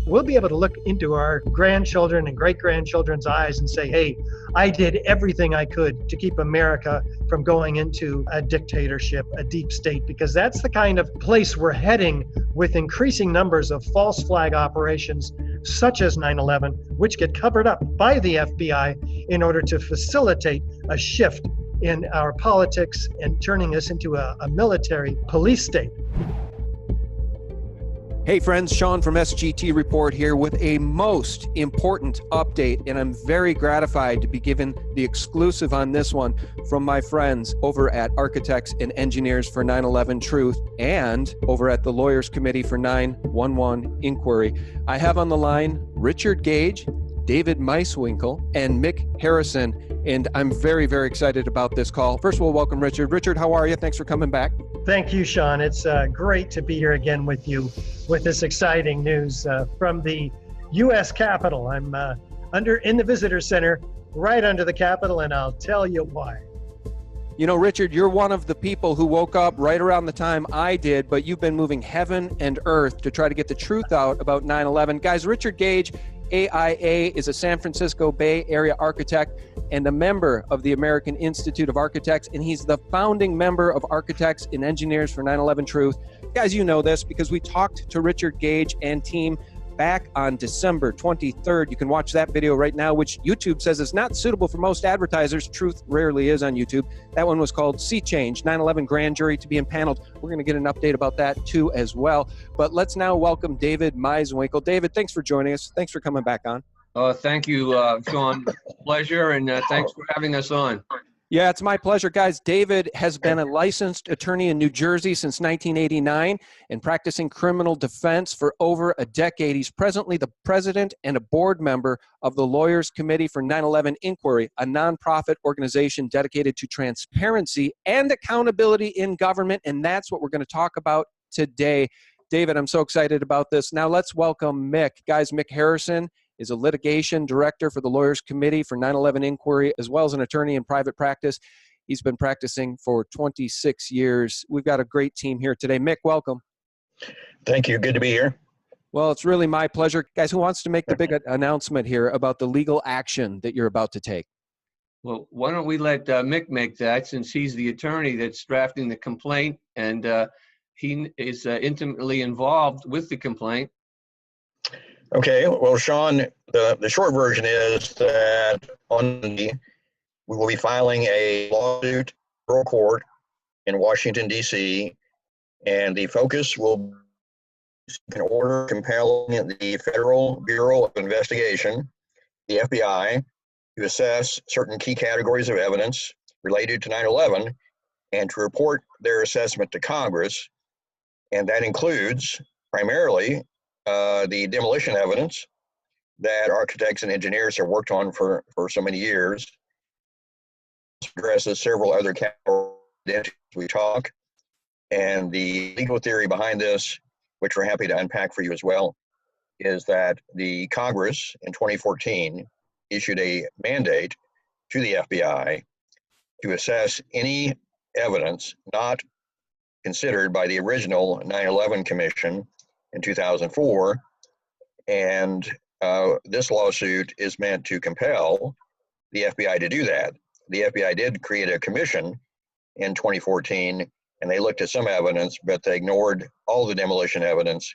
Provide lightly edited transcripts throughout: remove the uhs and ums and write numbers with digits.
we'll be able to look into our grandchildren and great-grandchildren's eyes and say, hey, I did everything I could to keep America from going into a dictatorship, a deep state, because that's the kind of place we're heading with increasing numbers of false flag operations such as 9/11, which get covered up by the FBI in order to facilitate a shift in our politics and turning us into a military police state. Hey friends, Sean from SGT Report here with a most important update, and I'm very gratified to be given the exclusive on this one from my friends over at Architects and Engineers for 9/11Truth and over at the Lawyers Committee for 911 Inquiry. I have on the line Richard Gage, David Meiswinkle, and Mick Harrison, and I'm very, very excited about this call. First of all, welcome Richard. Richard, how are you? Thanks for coming back. Thank you, Sean. It's great to be here again with you with this exciting news from the U.S. Capitol. I'm in the Visitor Center, right under the Capitol, and I'll tell you why. You know, Richard, you're one of the people who woke up right around the time I did, but you've been moving heaven and earth to try to get the truth out about 9/11. Guys, Richard Gage, AIA, is a San Francisco Bay Area architect and a member of the American Institute of Architects, and he's the founding member of Architects and Engineers for 9/11Truth. Guys, you know this because we talked to Richard Gage and team back on December 23rd. You can watch that video right now, which YouTube says is not suitable for most advertisers. Truth rarely is on YouTube. That one was called Sea Change, 9/11 Grand Jury to be impaneled. We're going to get an update about that too as well. But let's now welcome David Meiswinkle. David, thanks for joining us. Thanks for coming back on. Thank you, Sean. Pleasure, and thanks for having us on. Yeah, it's my pleasure. Guys, David has been a licensed attorney in New Jersey since 1989 and practicing criminal defense for over a decade. He's presently the president and a board member of the Lawyers Committee for 9/11 Inquiry, a nonprofit organization dedicated to transparency and accountability in government, and that's what we're going to talk about today. David, I'm so excited about this. Now let's welcome Mick. Guys, Mick Harrison is a litigation director for the Lawyers Committee for 9/11 Inquiry, as well as an attorney in private practice. He's been practicing for 26 years. We've got a great team here today. Mick, welcome. Thank you. Good to be here. Well, it's really my pleasure. Guys, who wants to make the big announcement here about the legal action that you're about to take? Well, why don't we let Mick make that, since he's the attorney that's drafting the complaint, and he is intimately involved with the complaint. Okay, well, Sean, the short version is that we will be filing a lawsuit in federal court in Washington, D.C., and the focus will be an order compelling the Federal Bureau of Investigation, the FBI, to assess certain key categories of evidence related to 9/11 and to report their assessment to Congress, and that includes primarily the demolition evidence that architects and engineers have worked on for so many years, addresses several other categories we talk, and the legal theory behind this, which we're happy to unpack for you as well, is that the Congress in 2014 issued a mandate to the FBI to assess any evidence not considered by the original 9/11 Commission in 2004, and this lawsuit is meant to compel the FBI to do that. The FBI did create a commission in 2014, and they looked at some evidence, but they ignored all the demolition evidence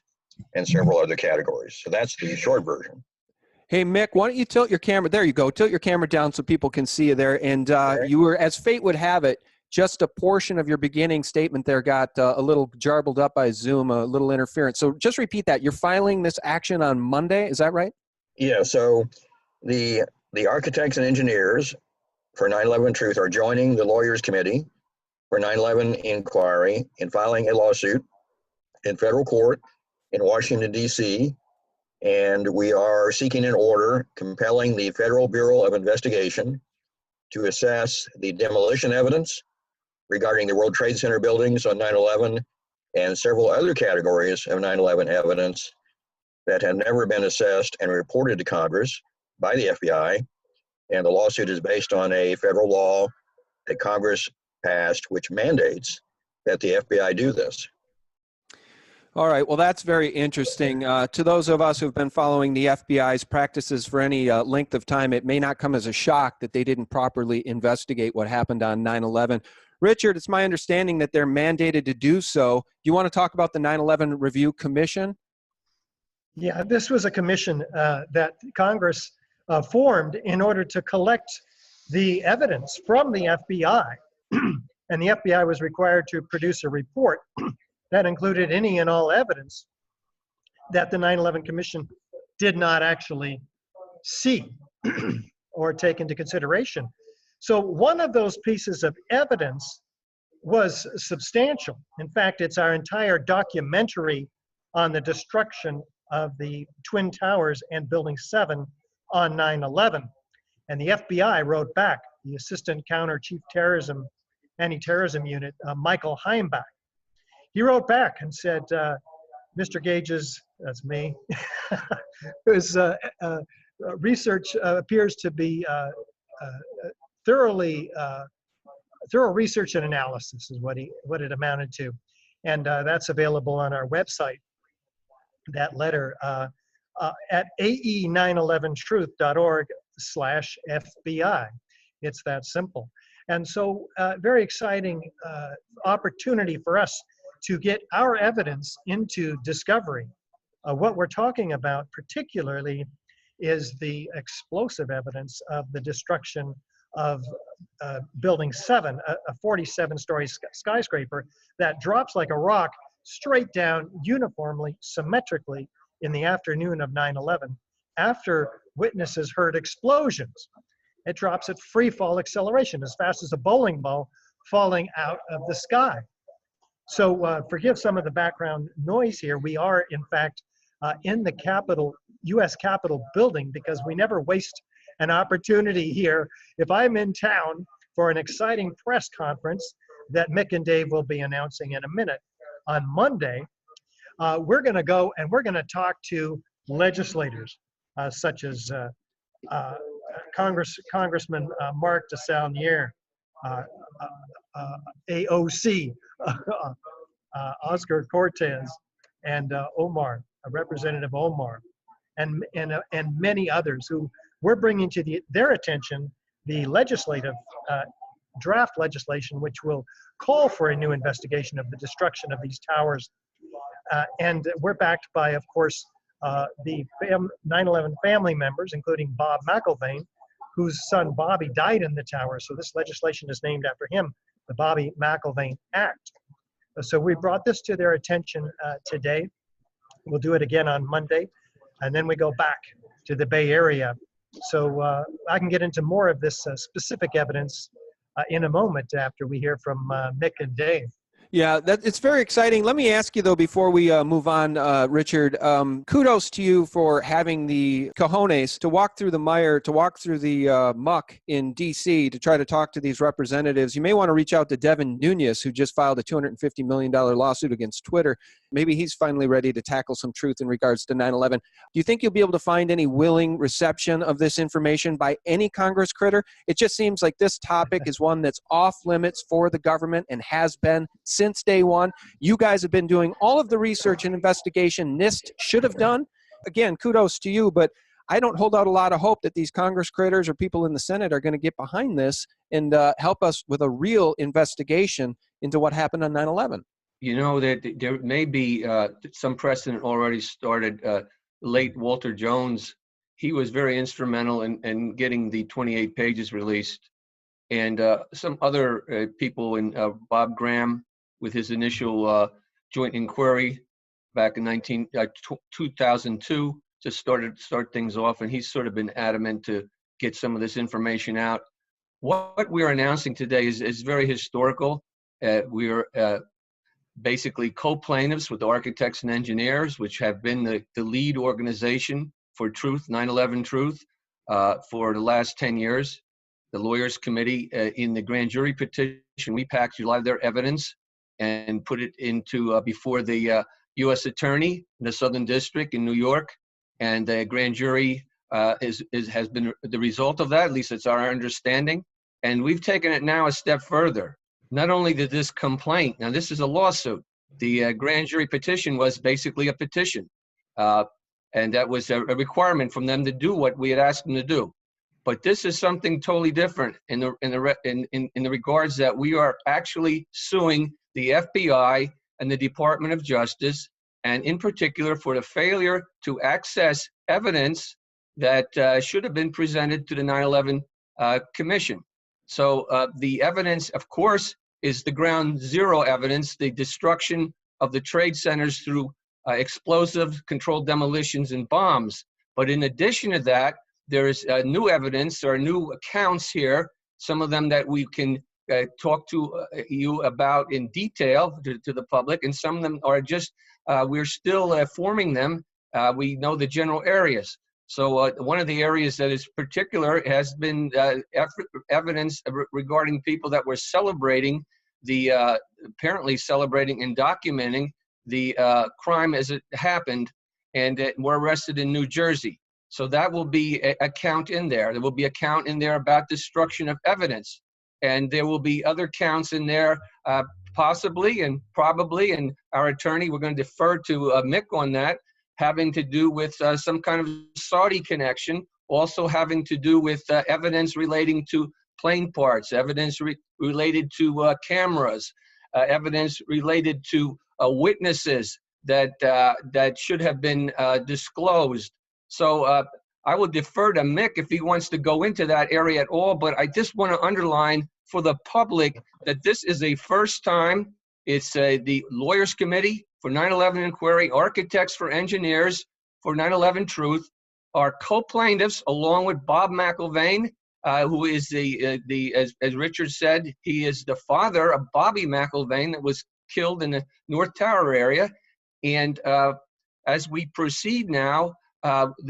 and several other categories. So that's the short version. Hey, Mick, why don't you tilt your camera? There you go. Tilt your camera down so people can see you there. And you were, as fate would have it, just a portion of your beginning statement there got a little jarbled up by Zoom, a little interference. So just repeat that. You're filing this action on Monday, is that right? Yeah, so the architects and engineers for 9/11Truth are joining the Lawyers Committee for 9/11 Inquiry in filing a lawsuit in federal court in Washington, D.C., and we are seeking an order compelling the Federal Bureau of Investigation to assess the demolition evidence regarding the World Trade Center buildings on 9/11 and several other categories of 9/11 evidence that had never been assessed and reported to Congress by the FBI. And the lawsuit is based on a federal law that Congress passed, which mandates that the FBI do this. All right. Well, that's very interesting. To those of us who've been following the FBI's practices for any length of time, it may not come as a shock that they didn't properly investigate what happened on 9/11. Richard, it's my understanding that they're mandated to do so. Do you want to talk about the 9/11 Review Commission? Yeah, this was a commission that Congress formed in order to collect the evidence from the FBI. And the FBI was required to produce a report that included any and all evidence that the 9/11 Commission did not actually see or take into consideration. So one of those pieces of evidence was substantial. In fact, it's our entire documentary on the destruction of the Twin Towers and Building 7 on 9/11. And the FBI wrote back, the Assistant Counter Chief Terrorism, Anti-Terrorism Unit, Michael Heimbach. He wrote back and said, Mr. Gage's, that's me, his research appears to be thorough research and analysis is what it amounted to. And that's available on our website, that letter, at AE911Truth.org/FBI. It's that simple. And so very exciting opportunity for us to get our evidence into discovery. What we're talking about particularly is the explosive evidence of the destruction of Building 7, a 47-story skyscraper that drops like a rock straight down uniformly, symmetrically in the afternoon of 9/11 after witnesses heard explosions. It drops at free fall acceleration as fast as a bowling ball falling out of the sky. So forgive some of the background noise here. We are, in fact, in the Capitol, U.S. Capitol building, because we never waste an opportunity here. If I'm in town for an exciting press conference that Mick and Dave will be announcing in a minute on Monday, we're going to go and we're going to talk to legislators such as Congressman Mark DeSaulnier, AOC, Oscar Cortez, and Representative Omar, and many others who we're bringing to their attention the legislative draft legislation, which will call for a new investigation of the destruction of these towers. And we're backed by, of course, the 9/11 family members, including Bob McIlvaine, whose son Bobby died in the tower. So this legislation is named after him, the Bobby McIlvaine Act. So we brought this to their attention today. We'll do it again on Monday, and then we go back to the Bay Area. So I can get into more of this specific evidence in a moment after we hear from Mick and Dave. Yeah, it's very exciting. Let me ask you, though, before we move on, Richard, kudos to you for having the cojones to walk through the mire, to walk through the muck in D.C. to try to talk to these representatives. You may want to reach out to Devin Nunes, who just filed a $250 million lawsuit against Twitter. Maybe he's finally ready to tackle some truth in regards to 9/11. Do you think you'll be able to find any willing reception of this information by any Congress critter? It just seems like this topic is one that's off limits for the government and has been since day one. You guys have been doing all of the research and investigation NIST should have done. Again, kudos to you, but I don't hold out a lot of hope that these Congress critters or people in the Senate are going to get behind this and help us with a real investigation into what happened on 9/11. You know, that there may be some precedent already started. Late Walter Jones, he was very instrumental in getting the 28 pages released. And some other people, in Bob Graham, with his initial joint inquiry back in 2002 to start things off. And he's sort of been adamant to get some of this information out. What we're announcing today is very historical. We're basically co-plaintiffs with the architects and engineers, which have been the lead organization for Truth, 9/11 Truth, for the last 10 years. The lawyers committee in the grand jury petition, we packaged a lot of their evidence and put it into before the U.S. Attorney in the Southern District in New York. And the grand jury has been the result of that, at least it's our understanding. And we've taken it now a step further. Not only did this complaint, now this is a lawsuit, The grand jury petition was basically a petition, and that was a requirement from them to do what we had asked them to do. But this is something totally different in the regards that we are actually suing the FBI and the Department of Justice, and in particular for the failure to access evidence that should have been presented to the 9/11 Commission. So the evidence, of course, is the ground zero evidence, the destruction of the trade centers through explosive controlled demolitions and bombs. But in addition to that, there is new evidence or new accounts here, some of them that we can talk to you about in detail to the public, and some of them are just, we're still forming them. We know the general areas. So one of the areas that is particular has been evidence regarding people that were celebrating apparently celebrating and documenting the crime as it happened, and were arrested in New Jersey. So that will be a count in there. There will be a count in there about destruction of evidence. And there will be other counts in there, possibly and probably, and our attorney, we're going to defer to Mick on that, having to do with some kind of Saudi connection, also having to do with evidence relating to plane parts, evidence related to cameras, evidence related to witnesses that should have been disclosed. So I will defer to Mick if he wants to go into that area at all, but I just want to underline for the public that this is a first time. It's the Lawyers Committee for 9/11 Inquiry, Architects for Engineers for 9/11Truth, are co-plaintiffs along with Bob McIlvaine, who is as Richard said, he is the father of Bobby McIlvaine that was killed in the North Tower area. And as we proceed now,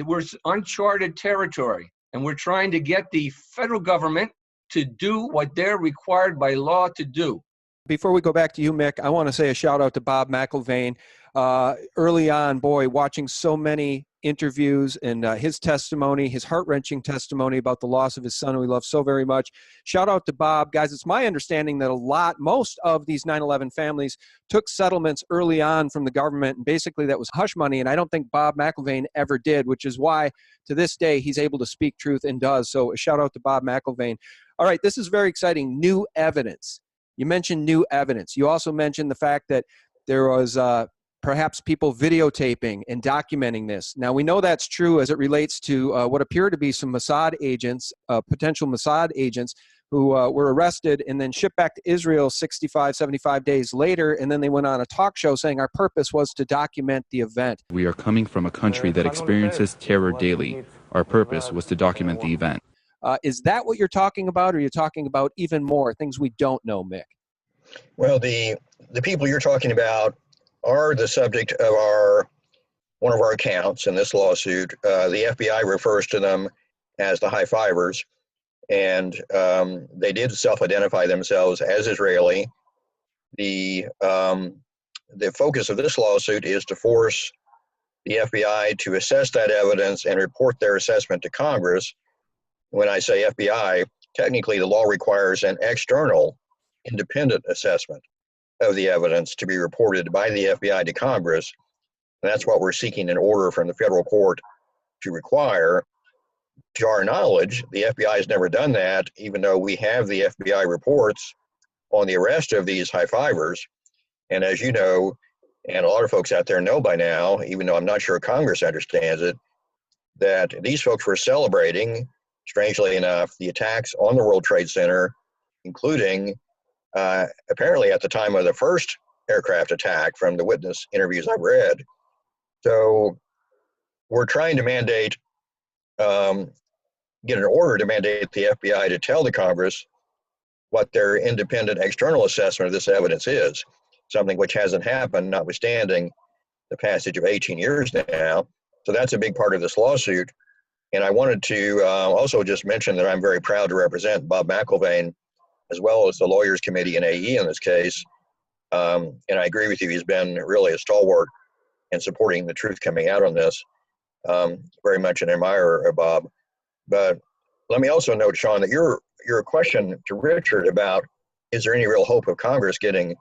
we're uncharted territory, and we're trying to get the federal government to do what they're required by law to do. Before we go back to you, Mick, I want to say a shout out to Bob McIlvaine. Early on, boy, watching so many interviews and his testimony, his heart-wrenching testimony about the loss of his son who he loved so very much. Shout out to Bob. Guys, it's my understanding that most of these 9/11 families took settlements early on from the government, and basically that was hush money, and I don't think Bob McIlvaine ever did, which is why to this day he's able to speak truth and does. So a shout out to Bob McIlvaine. All right, this is very exciting. New evidence. You mentioned new evidence. You also mentioned the fact that there was perhaps people videotaping and documenting this. Now, we know that's true as it relates to what appear to be some Mossad agents, potential Mossad agents, who were arrested and then shipped back to Israel 65, 75 days later, and then they went on a talk show saying our purpose was to document the event. We are coming from a country that experiences terror daily. Our purpose was to document the event. Is that what you're talking about, or are you talking about even more, things we don't know, Mick? Well, the people you're talking about are the subject of one of our accounts in this lawsuit. The FBI refers to them as the high-fivers, and they did self-identify themselves as Israeli. The focus of this lawsuit is to force the FBI to assess that evidence and report their assessment to Congress. When I say FBI, technically the law requires an external, independent assessment of the evidence to be reported by the FBI to Congress. And that's what we're seeking an order from the federal court to require. To our knowledge, the FBI has never done that, even though we have the FBI reports on the arrest of these high-fivers. And as you know, and a lot of folks out there know by now, even though I'm not sure Congress understands it, that these folks were celebrating, strangely enough, the attacks on the World Trade Center, including apparently at the time of the first aircraft attack from the witness interviews I've read. So we're trying to mandate, get an order to mandate the FBI to tell the Congress what their independent external assessment of this evidence is, something which hasn't happened, notwithstanding the passage of 18 years now. So that's a big part of this lawsuit. And I wanted to also just mention that I'm very proud to represent Bob McIlvaine, as well as the Lawyers Committee and AE in this case. And I agree with you, he's been really a stalwart in supporting the truth coming out on this. Very much an admirer of Bob. But let me also note, Sean, that your question to Richard about, is there any real hope of Congress getting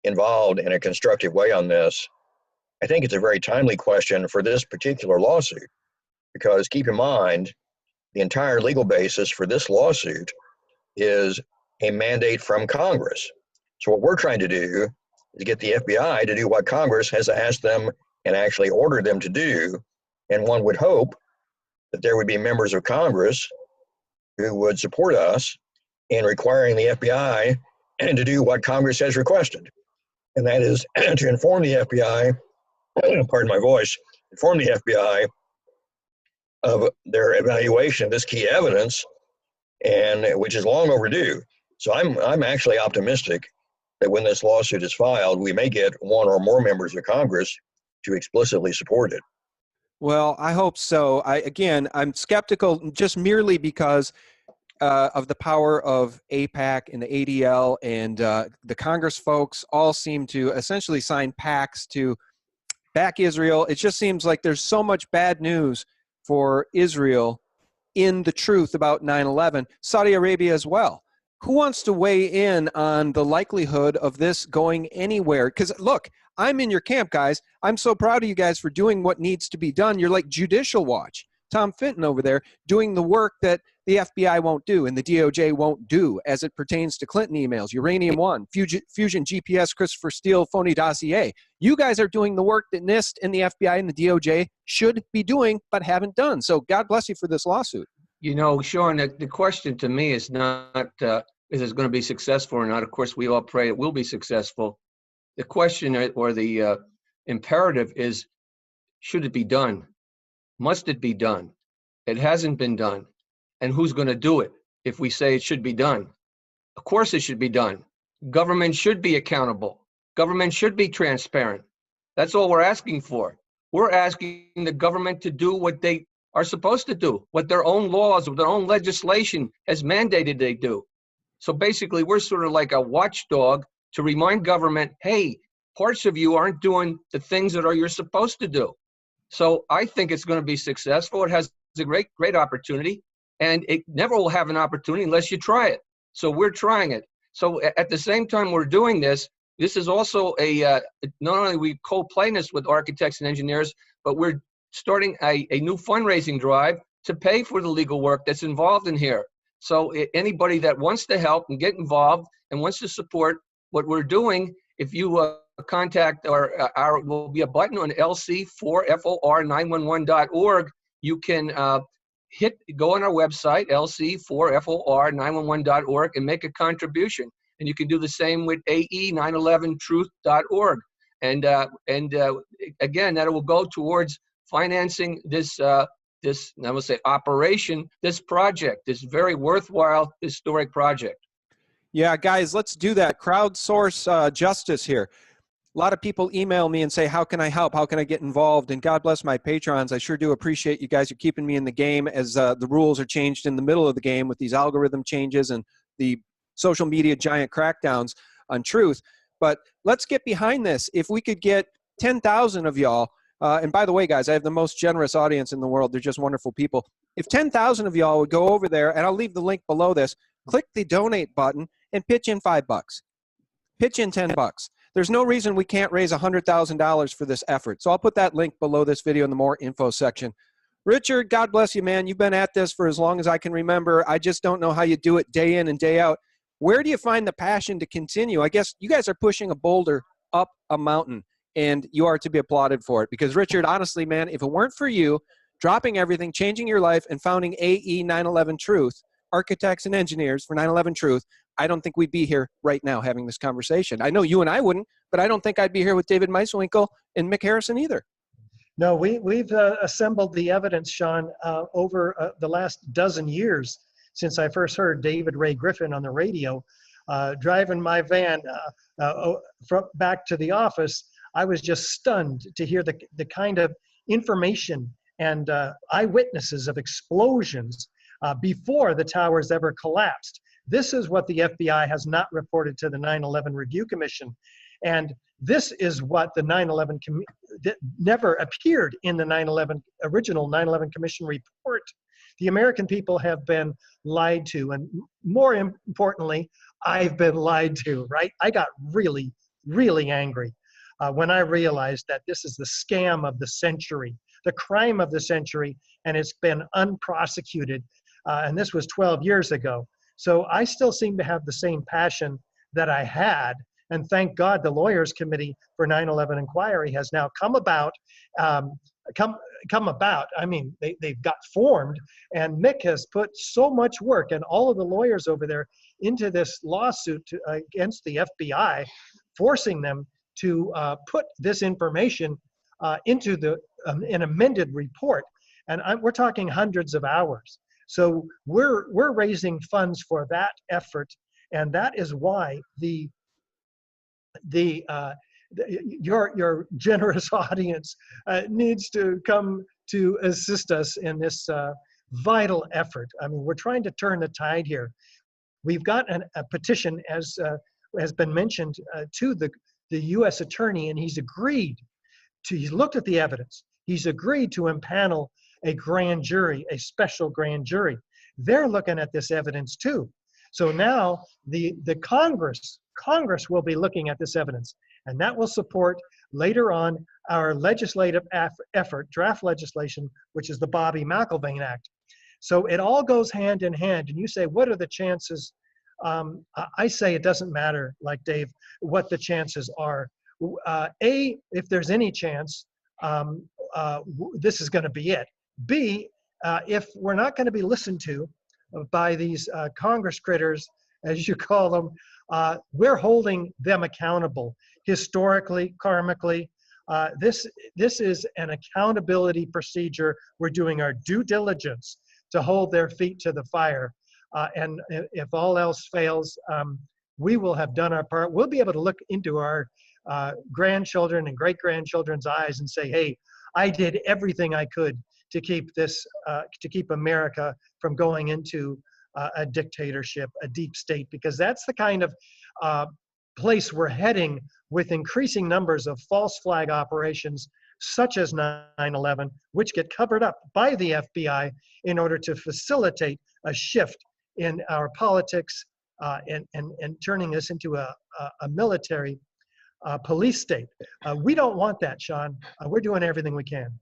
involved in a constructive way on this, I think it's a very timely question for this particular lawsuit, because keep in mind, the entire legal basis for this lawsuit is a mandate from Congress. So what we're trying to do is get the FBI to do what Congress has asked them and actually ordered them to do. And one would hope that there would be members of Congress who would support us in requiring the FBI to do what Congress has requested. And that is to inform the FBI, pardon my voice, inform the FBI of their evaluation of this key evidence, and which is long overdue. So I'm actually optimistic that when this lawsuit is filed, we may get one or more members of Congress to explicitly support it. Well, I hope so. I'm skeptical just merely because of the power of AIPAC and the ADL, and the Congress folks all seem to essentially sign pacts to back Israel. It just seems like there's so much bad news for Israel in the truth about 9/11, Saudi Arabia as well. Who wants to weigh in on the likelihood of this going anywhere? Because look, I'm in your camp, guys. I'm so proud of you guys for doing what needs to be done. You're like Judicial Watch. Tom Fenton over there doing the work that the FBI won't do and the DOJ won't do as it pertains to Clinton emails, Uranium One, Fusion GPS, Christopher Steele, phony dossier. You guys are doing the work that NIST and the FBI and the DOJ should be doing but haven't done. So God bless you for this lawsuit. You know, Sean, the question to me is not is it going to be successful or not. Of course, we all pray it will be successful. The question or the imperative is, should it be done? Must it be done? It hasn't been done. And who's going to do it if we say it should be done? Of course it should be done. Government should be accountable. Government should be transparent. That's all we're asking for. We're asking the government to do what they are supposed to do, what their own laws, what their own legislation has mandated they do. So basically, we're sort of like a watchdog to remind government, hey, parts of you aren't doing the things that you're supposed to do. So I think it's going to be successful. It has a great opportunity, and it never will have an opportunity unless you try it. So we're trying it. So at the same time we're doing this, this is also not only we co-play this with architects and engineers, but we're starting a new fundraising drive to pay for the legal work that's involved in here. So anybody that wants to help and get involved and wants to support what we're doing, if you contact will be a button on lc4for911.org. You can go on our website, lc4for911.org, and make a contribution. And you can do the same with AE911Truth.org. And again, that will go towards financing this I will say operation, this project, this very worthwhile historic project. Yeah, guys, let's do that. Crowdsource justice here. A lot of people email me and say, how can I help? How can I get involved? And God bless my patrons. I sure do appreciate you guys are keeping me in the game as the rules are changed in the middle of the game with these algorithm changes and the social media giant crackdowns on truth. But let's get behind this. If we could get 10,000 of y'all, and by the way, guys, I have the most generous audience in the world. They're just wonderful people. If 10,000 of y'all would go over there, and I'll leave the link below this, click the donate button and pitch in $5. Pitch in $10. There's no reason we can't raise $100,000 for this effort. So I'll put that link below this video in the more info section. Richard, God bless you, man. You've been at this for as long as I can remember. I just don't know how you do it day in and day out. Where do you find the passion to continue? I guess you guys are pushing a boulder up a mountain, and you are to be applauded for it. Because, Richard, honestly, man, if it weren't for you dropping everything, changing your life, and founding AE911Truth, Architects and Engineers for 911Truth, I don't think we'd be here right now having this conversation. I know you and I wouldn't, but I don't think I'd be here with David Meiswinkle and Mick Harrison either. No, we've assembled the evidence, Sean, over the last dozen years since I first heard David Ray Griffin on the radio. Driving my van back to the office, I was just stunned to hear the kind of information and eyewitnesses of explosions before the towers ever collapsed. This is what the FBI has not reported to the 9/11 Review Commission. And this is what the 9/11 never appeared in the original 9/11 Commission report. The American people have been lied to, and more importantly, I've been lied to, right? I got really really angry when I realized that this is the scam of the century, the crime of the century, and it's been unprosecuted. And this was 12 years ago. So I still seem to have the same passion that I had. And thank God the Lawyers Committee for 9/11 Inquiry has now come about. I mean, they've got formed, and Mick has put so much work and all of the lawyers over there into this lawsuit against the FBI, forcing them to put this information into an amended report. And we're talking hundreds of hours. So we're raising funds for that effort, and that is why your generous audience needs to come to assist us in this vital effort. I mean, we're trying to turn the tide here. We've got a petition, as has been mentioned, to the U.S. attorney, and he's looked at the evidence. He's agreed to impanel a grand jury, a special grand jury. They're looking at this evidence too. So now the Congress will be looking at this evidence, and that will support later on our legislative effort, draft legislation, which is the Bobby McIlvaine Act. So it all goes hand in hand. And you say, what are the chances? I say it doesn't matter, like Dave, what the chances are. If there's any chance, this is going to be it. B, if we're not going to be listened to by these Congress critters, as you call them, we're holding them accountable historically, karmically. This is an accountability procedure. We're doing our due diligence to hold their feet to the fire. And if all else fails, we will have done our part. We'll be able to look into our grandchildren and great-grandchildren's eyes and say, hey, I did everything I could to keep to keep America from going into a dictatorship, a deep state, because that's the kind of place we're heading with increasing numbers of false flag operations such as 9/11, which get covered up by the FBI in order to facilitate a shift in our politics and turning us into a military police state. We don't want that, Sean. We're doing everything we can.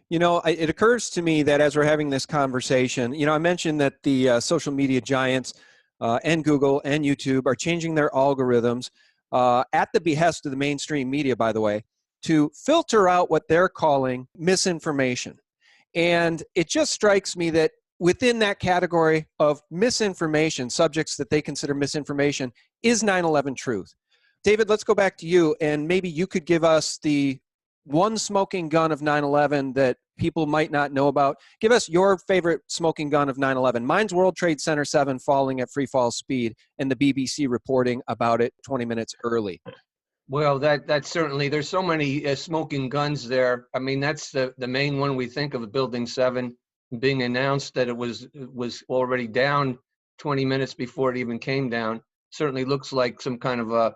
You know, it occurs to me that as we're having this conversation, I mentioned that the social media giants and Google and YouTube are changing their algorithms at the behest of the mainstream media, by the way, to filter out what they're calling misinformation. And it just strikes me that within that category of misinformation, subjects that they consider misinformation, is 9/11 truth. David, let's go back to you, and maybe you could give us the one smoking gun of 9/11 that people might not know about. Give us your favorite smoking gun of 9/11. Mine's World Trade Center 7 falling at free fall speed and the BBC reporting about it 20 minutes early. Well, that's certainly, there's so many smoking guns there. I mean, that's the main one we think of, Building 7, being announced that it was already down 20 minutes before it even came down. Certainly looks like some kind of a,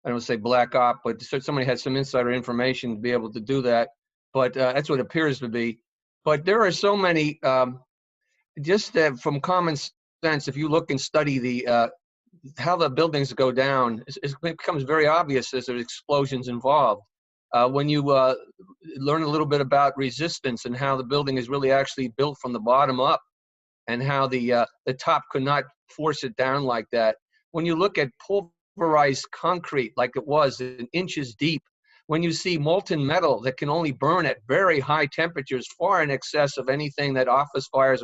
I don't want to say black op, but somebody had some insider information to be able to do that. But that's what it appears to be. But there are so many, just from common sense, if you look and study the how the buildings go down, it becomes very obvious there's explosions involved. When you learn a little bit about resistance and how the building is really actually built from the bottom up, and how the top could not force it down like that. When you look at pulverized concrete like it was in inches deep, when you see molten metal that can only burn at very high temperatures, far in excess of anything that office fires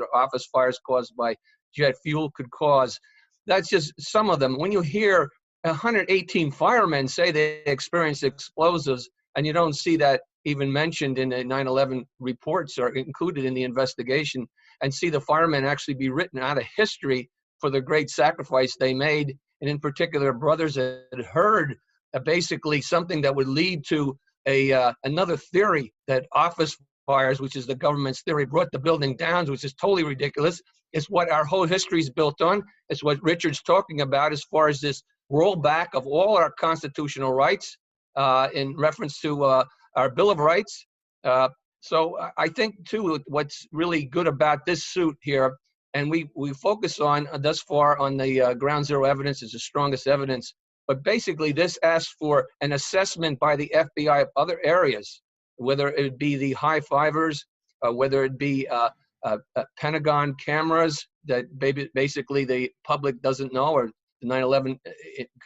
caused by jet fuel could cause, that's just some of them. When you hear 118 firemen say they experienced explosives, and you don't see that even mentioned in the 9/11 reports or included in the investigation, and see the firemen actually be written out of history for the great sacrifice they made, and in particular brothers that had heard basically something that would lead to another theory that office fires, which is the government's theory, brought the building down, which is totally ridiculous. It's what our whole history is built on. It's what Richard's talking about as far as this rollback of all our constitutional rights in reference to our Bill of Rights. So I think, too, what's really good about this suit here, and we focus on thus far on the ground zero evidence is the strongest evidence. But basically, this asks for an assessment by the FBI of other areas, whether it be the high fivers, whether it be Pentagon cameras that basically the public doesn't know, or the 9/11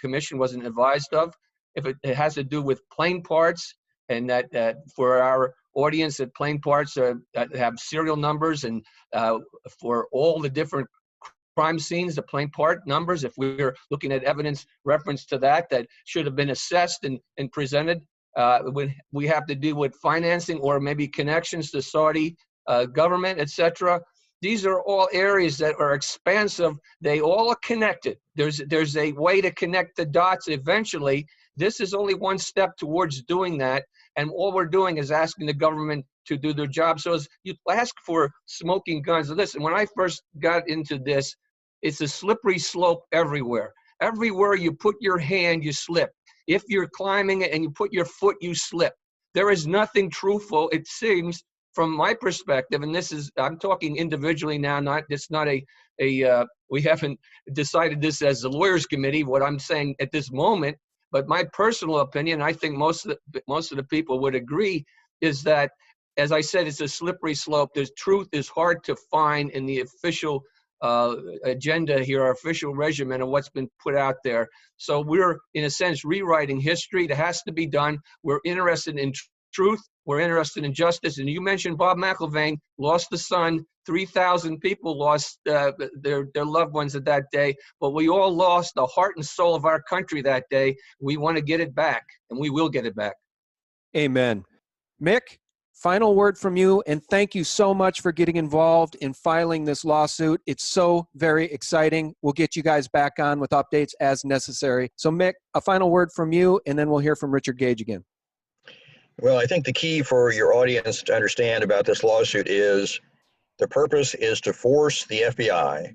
Commission wasn't advised of. If it has to do with plane parts, and that for our audience, that plane parts that have serial numbers, and for all the different crime scenes, the plane part numbers, if we're looking at evidence reference to that should have been assessed and presented. We have to deal with financing or maybe connections to Saudi government, etc. These are all areas that are expansive. They all are connected. There's a way to connect the dots eventually. This is only one step towards doing that. And all we're doing is asking the government to do their job. So as you ask for smoking guns, listen, when I first got into this, it's a slippery slope everywhere. Everywhere you put your hand, you slip. If you're climbing it and you put your foot, you slip. There is nothing truthful, it seems, from my perspective, and I'm talking individually now, it's not we haven't decided this as the lawyers committee, what I'm saying at this moment, but my personal opinion, I think most of the people would agree, is that, as I said, it's a slippery slope. Truth is hard to find in the official agenda here, our official regimen of what's been put out there. So we're, in a sense, rewriting history. That has to be done. We're interested in truth. We're interested in justice. And you mentioned Bob McIlvaine lost a son. 3,000 people lost their loved ones at that day. But we all lost the heart and soul of our country that day. We want to get it back, and we will get it back. Amen. Mick, final word from you, and thank you so much for getting involved in filing this lawsuit. It's so very exciting. We'll get you guys back on with updates as necessary. So Mick, a final word from you, and then we'll hear from Richard Gage again. Well, I think the key for your audience to understand about this lawsuit is the purpose is to force the FBI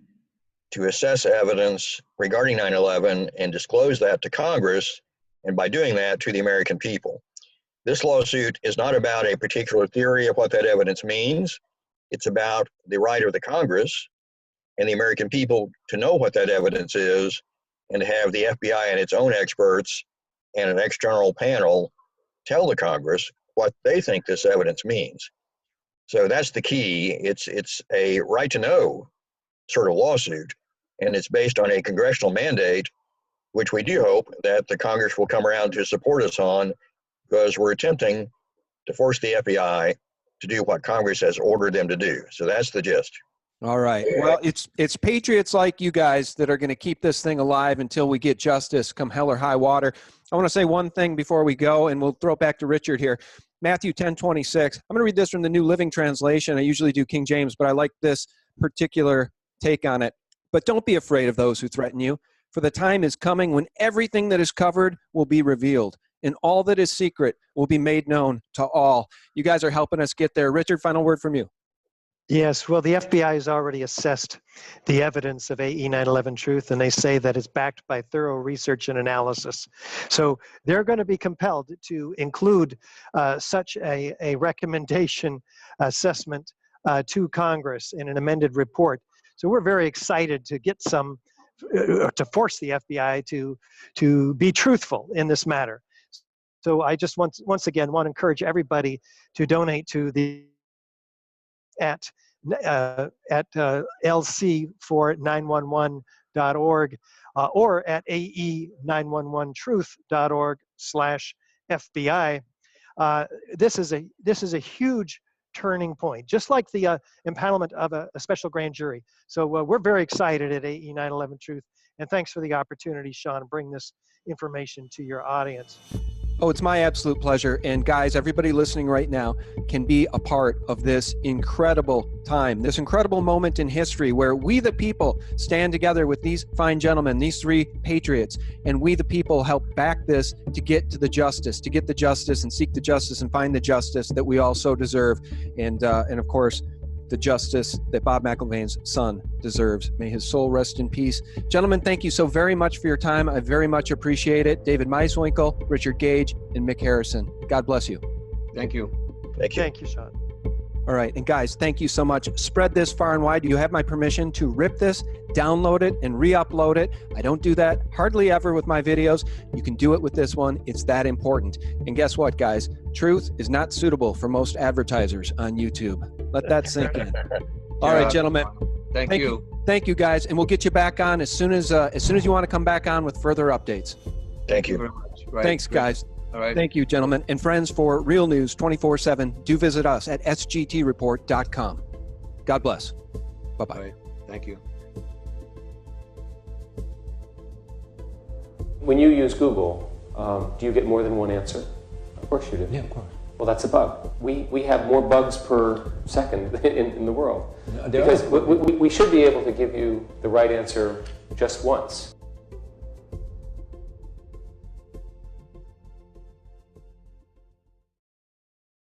to assess evidence regarding 9/11 and disclose that to Congress, and by doing that, to the American people. This lawsuit is not about a particular theory of what that evidence means. It's about the right of the Congress and the American people to know what that evidence is, and to have the FBI and its own experts and an external panel tell the Congress what they think this evidence means. So that's the key. It's a right to know sort of lawsuit, and it's based on a congressional mandate, which we do hope that the Congress will come around to support us on, because we're attempting to force the FBI to do what Congress has ordered them to do. So that's the gist. All right. Well, it's patriots like you guys that are going to keep this thing alive until we get justice, come hell or high water. I want to say one thing before we go, and we'll throw it back to Richard here. Matthew 10:26. I'm going to read this from the New Living Translation. I usually do King James, but I like this particular take on it. But don't be afraid of those who threaten you, for the time is coming when everything that is covered will be revealed, and all that is secret will be made known to all. You guys are helping us get there. Richard, final word from you. Yes, well, the FBI has already assessed the evidence of AE911Truth, and they say that it's backed by thorough research and analysis. So they're going to be compelled to include such a recommendation assessment to Congress in an amended report. So we're very excited to get to force the FBI to be truthful in this matter. So I just once again want to encourage everybody to donate to the at lc4911.org or at AE911Truth.org/FBI. This is a huge turning point, just like the impanelment of a special grand jury. So we're very excited at AE911Truth, and thanks for the opportunity, Sean, to bring this information to your audience. Oh, it's my absolute pleasure. And guys, everybody listening right now can be a part of this incredible time, this incredible moment in history where we, the people, stand together with these fine gentlemen, these three patriots, and we, the people, help back this to get to the justice, to get the justice and seek the justice and find the justice that we all so deserve. And of course, the justice that Bob McIlvaine's son deserves. May his soul rest in peace. Gentlemen, thank you so very much for your time. I very much appreciate it. David Meiswinkle, Richard Gage, and Mick Harrison. God bless you. Thank you. Thank you. Thank you, Sean. All right. And guys, thank you so much. Spread this far and wide. You have my permission to rip this, download it, and re-upload it. I don't do that hardly ever with my videos. You can do it with this one. It's that important. And guess what, guys? Truth is not suitable for most advertisers on YouTube. Let that sink in. All right, gentlemen. Thank you. Thank you, guys. And we'll get you back on as soon as you want to come back on with further updates. Thank you very much. Right. Thanks, guys. All right. Thank you, gentlemen. And friends, for real news 24/7, do visit us at sgtreport.com. God bless. Bye-bye. All right. Thank you. When you use Google, do you get more than one answer? Of course you do. Yeah, of course. Well, that's a bug. We have more bugs per second in the world. There Because we should be able to give you the right answer just once.